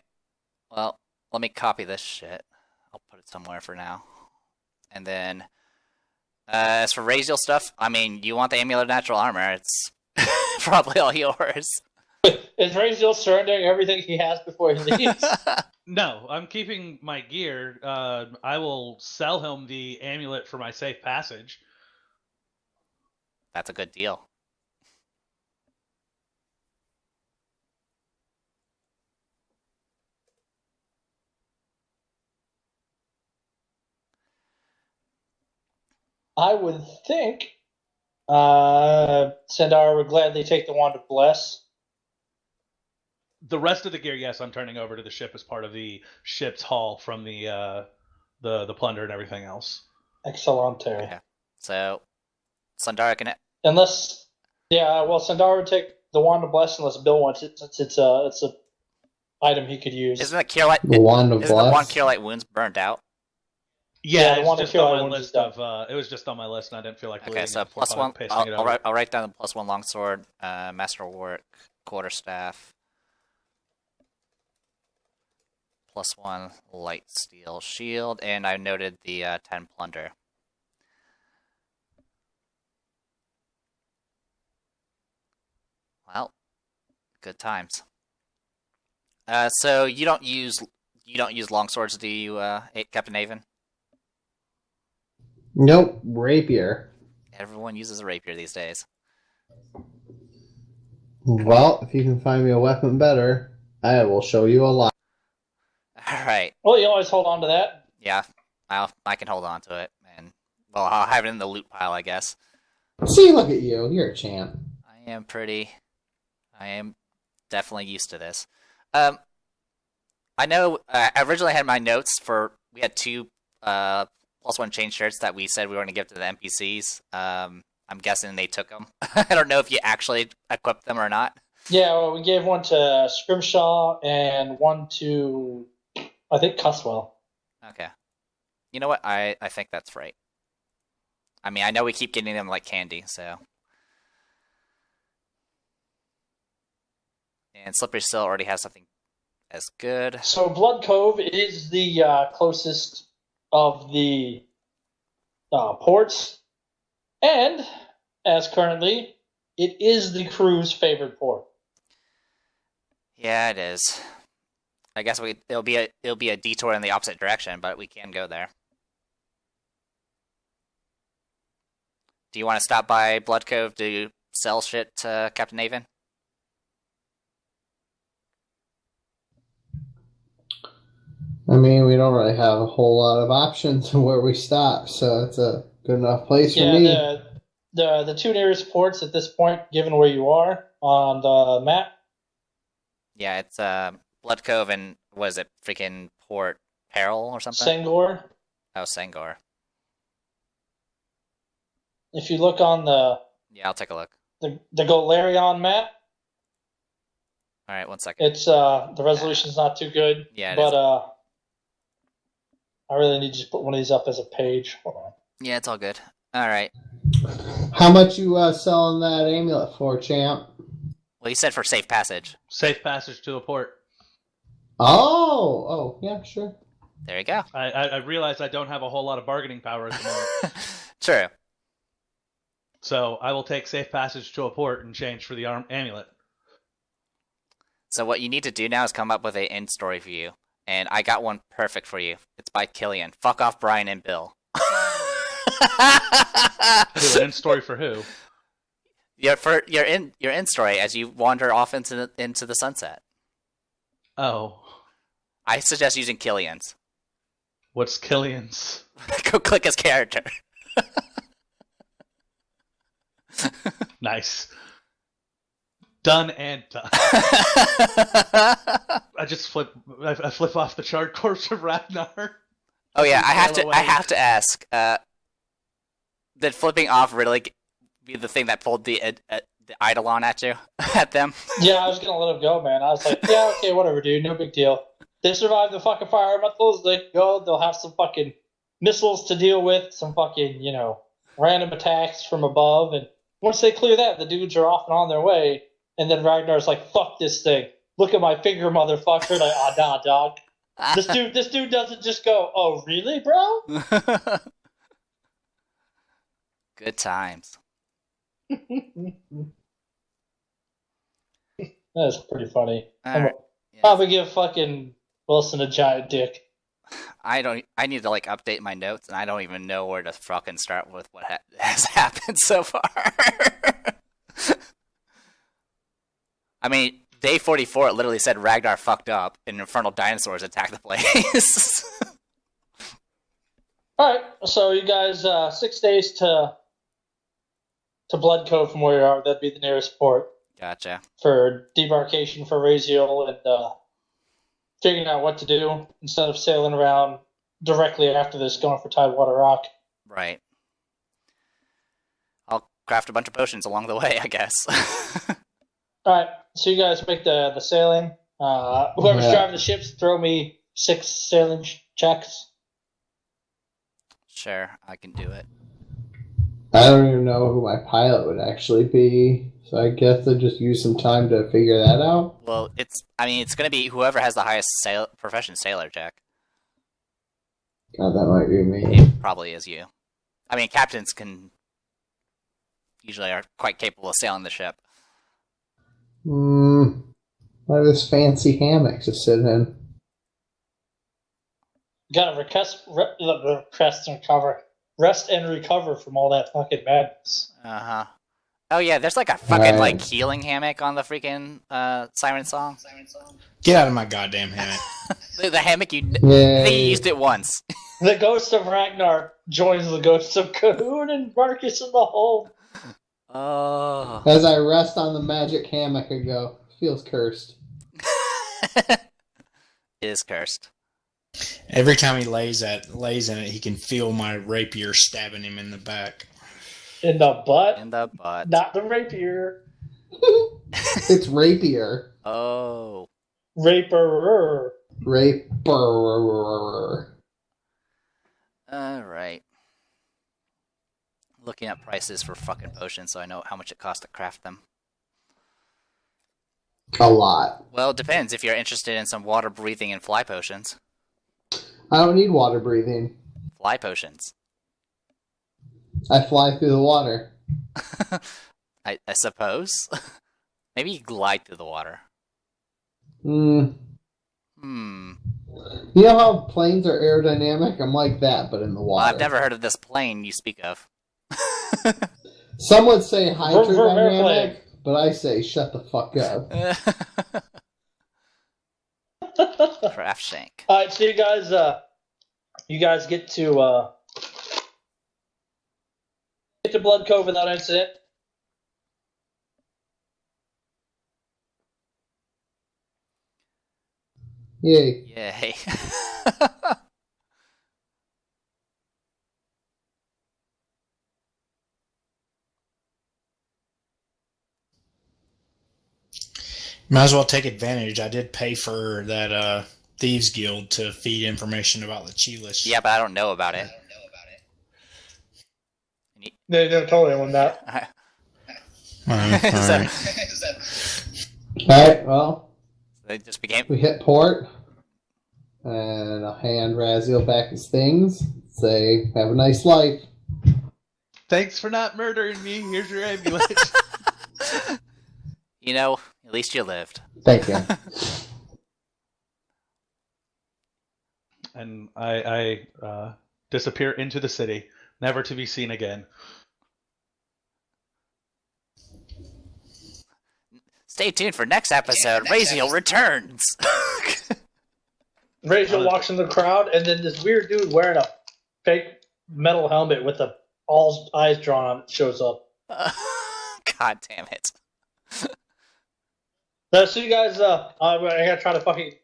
Well, let me copy this shit. I'll put it somewhere for now. And then, as for Raziel stuff, I mean, you want the Amulet of Natural Armor. It's probably all yours. Is Raziel surrendering everything he has before he leaves? No, I'm keeping my gear. I will sell him the amulet for my safe passage. That's a good deal. I would think Sandara would gladly take the Wand of Bless. The rest of the gear, yes, I'm turning over to the ship as part of the ship's haul from the plunder and everything else. Excellente. Okay. So, Sandara can... Unless, Sandara would take the Wand of Bless unless Bill wants it, since it's a item he could use. Isn't the Cure Light... The Wand of Isn't the Bless? Wand Cure Light Wounds burned out? Yeah, the it's one to just kill on I my wanted list to of. It was just on my list, and I didn't feel like. Okay, so before +1. pasting it over. I'll write down the +1 longsword, masterwork, quarterstaff, +1 light steel shield, and I noted the 10 plunder. Well, good times. So you don't use longswords, do you, Captain Avon? Nope, rapier. Everyone uses a rapier these days. Well, if you can find me a weapon better, I will show you a lot. All right. Well, you always hold on to that. Yeah, I can hold on to it, and well, I'll have it in the loot pile, I guess. See, look at you. You're a champ. I am definitely used to this. I know I originally had my notes for, we had 2 +1 chain shirts that we said we were going to give to the NPCs. I'm guessing they took them. I don't know if you actually equipped them or not. Yeah, well, we gave one to Scrimshaw and one to, I think, Cuswell. Okay. You know what? I think that's right. I mean, I know we keep getting them like candy, so. And Slippery Sill already has something as good. So Blood Cove is the closest of the ports, and as currently, it is the crew's favorite port. Yeah, it is. I guess it'll be a detour in the opposite direction, but we can go there. Do you want to stop by Blood Cove to sell shit to Captain Avon? I mean, we don't really have a whole lot of options where we stop, so it's a good enough place for me. The 2 nearest ports at this point, given where you are on the map. Yeah, it's Blood Cove and was it freaking Port Peril or something? Sangor. Oh, Sangor. If you look on the I'll take a look. the Golarion map, All right, one second. it's the resolution's not too good. Yeah, it but I really need to just put one of these up as a page. Hold on. Yeah, it's all good. All right. How much you selling that amulet for, champ? Well, you said for safe passage. Safe passage to a port. Oh, yeah, sure. There you go. I realize I don't have a whole lot of bargaining power at the moment. True. So I will take safe passage to a port and change for the amulet. So what you need to do now is come up with an end story for you. And I got one perfect for you. It's by Killian. Fuck off Brian and Bill. Who, an end story for who? Your end story as you wander off into the sunset. Oh. I suggest using Killian's. What's Killian's? Go click his character. Nice. Done and done. I flip off the chart Corpse of Ragnar. Oh yeah, I have to ask. Did flipping off really be the thing that pulled the Eidolon at you? At them? Yeah, I was gonna let him go, man. I was like, yeah, okay, whatever, dude. No big deal. They survived the fucking fire elementals. They go. They'll have some fucking missiles to deal with. Some fucking, random attacks from above. And once they clear that, the dudes are off and on their way. And then Ragnar's like, fuck this thing. Look at my finger, motherfucker. Like, nah, dog. This dude doesn't just go, oh, really, bro? Good times. That's pretty funny. Right. I'm gonna give fucking Wilson a giant dick. I need to update my notes, and I don't even know where to fucking start with what has happened so far. I mean, day 44, it literally said Ragnar fucked up and infernal dinosaurs attacked the place. Alright, so you guys, 6 days to Blood Cove from where you are. That'd be the nearest port. Gotcha. For debarkation for Raziel and figuring out what to do instead of sailing around directly after this going for Tidewater Rock. Right. I'll craft a bunch of potions along the way, I guess. Alright, so you guys make the sailing. Whoever's driving the ships, throw me 6 sailing checks. Sure, I can do it. I don't even know who my pilot would actually be, so I guess I'll just use some time to figure that out. Well, it's going to be whoever has the highest profession sailor check. God, that might be me. It probably is you. I mean, captains usually are quite capable of sailing the ship. I have this fancy hammock to sit in. Gotta rest and recover from all that fucking madness. Uh-huh. Oh yeah, there's a fucking healing hammock on the freaking Siren Song. Get out of my goddamn hammock. the hammock they used it once. The ghost of Ragnar joins the ghosts of Cahoon and Marcus in the hole. Oh. As I rest on the magic hammock, I go, feels cursed. It is cursed. Every time he lays in it, he can feel my rapier stabbing him in the back. In the butt? In the butt. Not the rapier. It's rapier. Oh. Raperer. Raperer. Alright. Looking at prices for fucking potions so I know how much it costs to craft them. A lot. Well, it depends if you're interested in some water breathing and fly potions. I don't need water breathing. Fly potions. I fly through the water. I suppose. Maybe you glide through the water. You know how planes are aerodynamic? I'm like that, but in the water. Well, I've never heard of this plane you speak of. Some would say hydrodynamic, but I say shut the fuck up. Craft shank. Alright, so you guys get to Blood Cove without incident. Yay. Yay. Might as well take advantage. I did pay for that Thieves Guild to feed information about the Cheelish. Yeah, but I don't know about it. They never told anyone that. Alright, well. They just became... We hit port. And I'll hand Raziel back his things. Say, have a nice life. Thanks for not murdering me. Here's your amulet. At least you lived. Thank you. And I disappear into the city, never to be seen again. Stay tuned for next episode. Raziel returns. Raziel walks in the crowd, and then this weird dude wearing a fake metal helmet with all eyes drawn on it shows up. God damn it. So you guys, I gotta try to fucking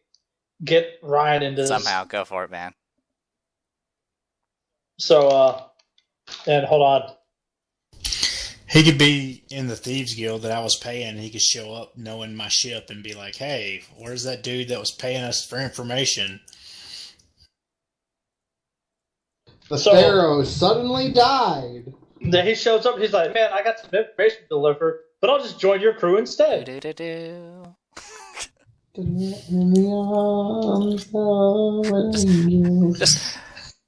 get Ryan into this. Somehow, go for it, man. So, and hold on. He could be in the Thieves Guild that I was paying, and he could show up knowing my ship and be like, hey, where's that dude that was paying us for information? The Pharaoh suddenly died. Then he shows up, he's like, man, I got some information to deliver, but I'll just join your crew instead. Do-do-do-do. Just,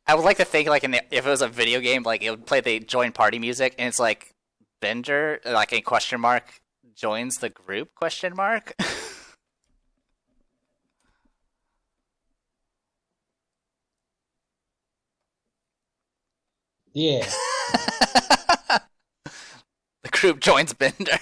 I would like to think, like, if it was a video game, like, it would play the join party music, and it's like, Bender, like a question mark, joins the group, question mark? Yeah. The group joins Bender.